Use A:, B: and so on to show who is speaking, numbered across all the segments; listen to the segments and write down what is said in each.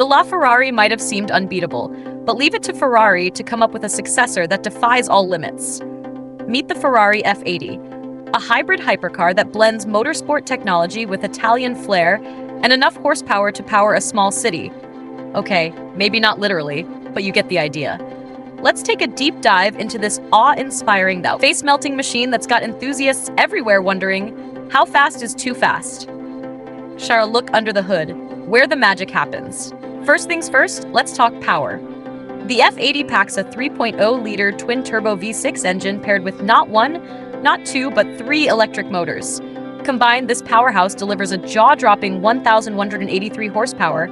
A: The LaFerrari might have seemed unbeatable, but leave it to Ferrari to come up with a successor that defies all limits. Meet the Ferrari F80, a hybrid hypercar that blends motorsport technology with Italian flair and enough horsepower to power a small city. Okay, maybe not literally, but you get the idea. Let's take a deep dive into this awe-inspiring, face-melting machine that's got enthusiasts everywhere wondering, how fast is too fast? Shall we look under the hood, where the magic happens. First things first, let's talk power. The F80 packs a 3.0-liter twin-turbo V6 engine paired with not one, not two, but three electric motors. Combined, this powerhouse delivers a jaw-dropping 1,183 horsepower,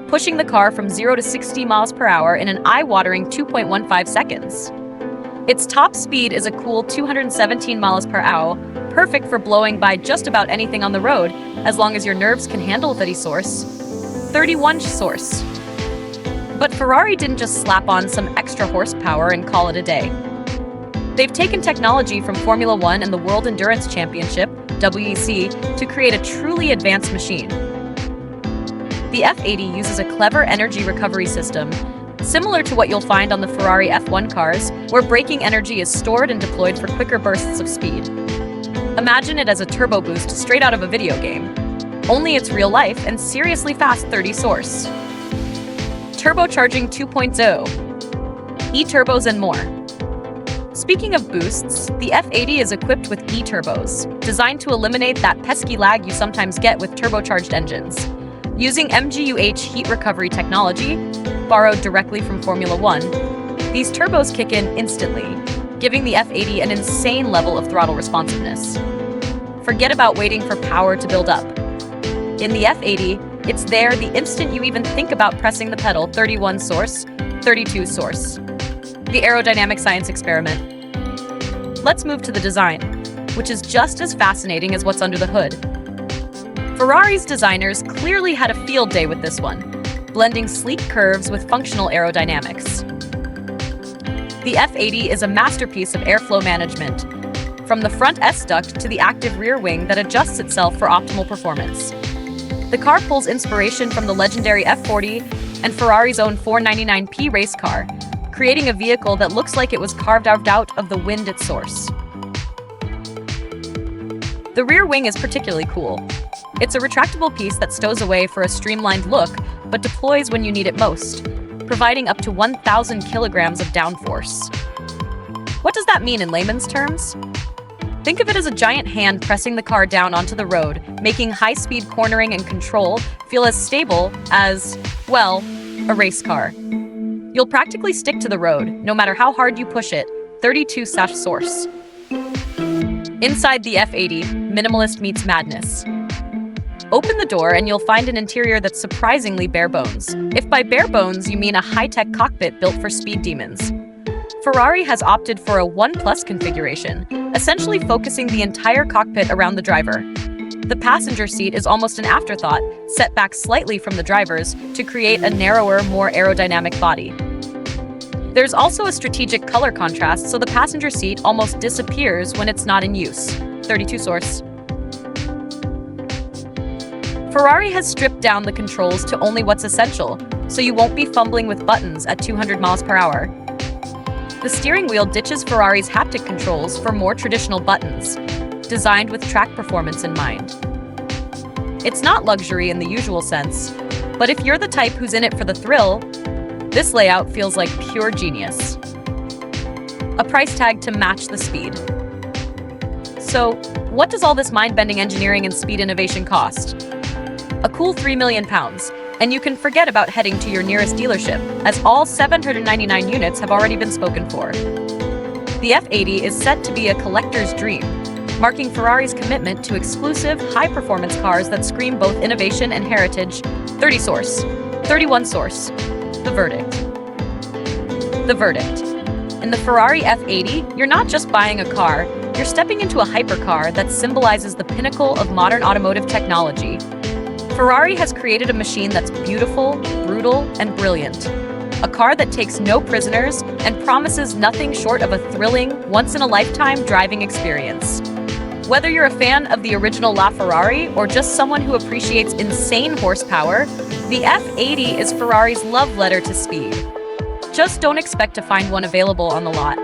A: pushing the car from 0 to 60 miles per hour in an eye-watering 2.15 seconds. Its top speed is a cool 217 miles per hour, perfect for blowing by just about anything on the road, as long as your nerves can handle 31 source. But Ferrari didn't just slap on some extra horsepower and call it a day. They've taken technology from Formula One and the World Endurance Championship, WEC, to create a truly advanced machine. The F80 uses a clever energy recovery system, similar to what you'll find on the Ferrari F1 cars, where braking energy is stored and deployed for quicker bursts of speed. Imagine it as a turbo boost straight out of a video game. Only it's real life and seriously fast 30 source. Turbocharging 2.0, e-turbos and more. Speaking of boosts, the F80 is equipped with e-turbos, designed to eliminate that pesky lag you sometimes get with turbocharged engines. Using MGUH heat recovery technology, borrowed directly from Formula One, these turbos kick in instantly, giving the F80 an insane level of throttle responsiveness. Forget about waiting for power to build up. In the F80, it's there the instant you even think about pressing the pedal. 31 source, 32 source. The aerodynamic science experiment. Let's move to the design, which is just as fascinating as what's under the hood. Ferrari's designers clearly had a field day with this one, blending sleek curves with functional aerodynamics. The F80 is a masterpiece of airflow management, from the front S-duct to the active rear wing that adjusts itself for optimal performance. The car pulls inspiration from the legendary F40 and Ferrari's own 499p race car, creating a vehicle that looks like it was carved out of the wind at source. The rear wing is particularly cool. It's a retractable piece that stows away for a streamlined look, but deploys when you need it most, providing up to 1,000 kilograms of downforce. What does that mean in layman's terms? Think of it as a giant hand pressing the car down onto the road, making high-speed cornering and control feel as stable as, well, a race car. You'll practically stick to the road, no matter how hard you push it. 32 source. Inside the F80, minimalist meets madness. Open the door and you'll find an interior that's surprisingly bare bones. If by bare bones you mean a high-tech cockpit built for speed demons. Ferrari has opted for a 1+ configuration, essentially focusing the entire cockpit around the driver. The passenger seat is almost an afterthought, set back slightly from the driver's to create a narrower, more aerodynamic body. There's also a strategic color contrast, so the passenger seat almost disappears when it's not in use. 32 source. Ferrari has stripped down the controls to only what's essential, so you won't be fumbling with buttons at 200 miles per hour. The steering wheel ditches Ferrari's haptic controls for more traditional buttons, designed with track performance in mind. It's not luxury in the usual sense, but if you're the type who's in it for the thrill, this layout feels like pure genius. A price tag to match the speed. So, what does all this mind-bending engineering and speed innovation cost? A cool £3 million, and you can forget about heading to your nearest dealership, as all 799 units have already been spoken for. The F80 is set to be a collector's dream, marking Ferrari's commitment to exclusive, high-performance cars that scream both innovation and heritage. 30 source. 31 source. The verdict. The verdict. In the Ferrari F80, you're not just buying a car, you're stepping into a hypercar that symbolizes the pinnacle of modern automotive technology. Ferrari has created a machine that's beautiful, brutal, and brilliant. A car that takes no prisoners and promises nothing short of a thrilling, once-in-a-lifetime driving experience. Whether you're a fan of the original LaFerrari or just someone who appreciates insane horsepower, the F80 is Ferrari's love letter to speed. Just don't expect to find one available on the lot.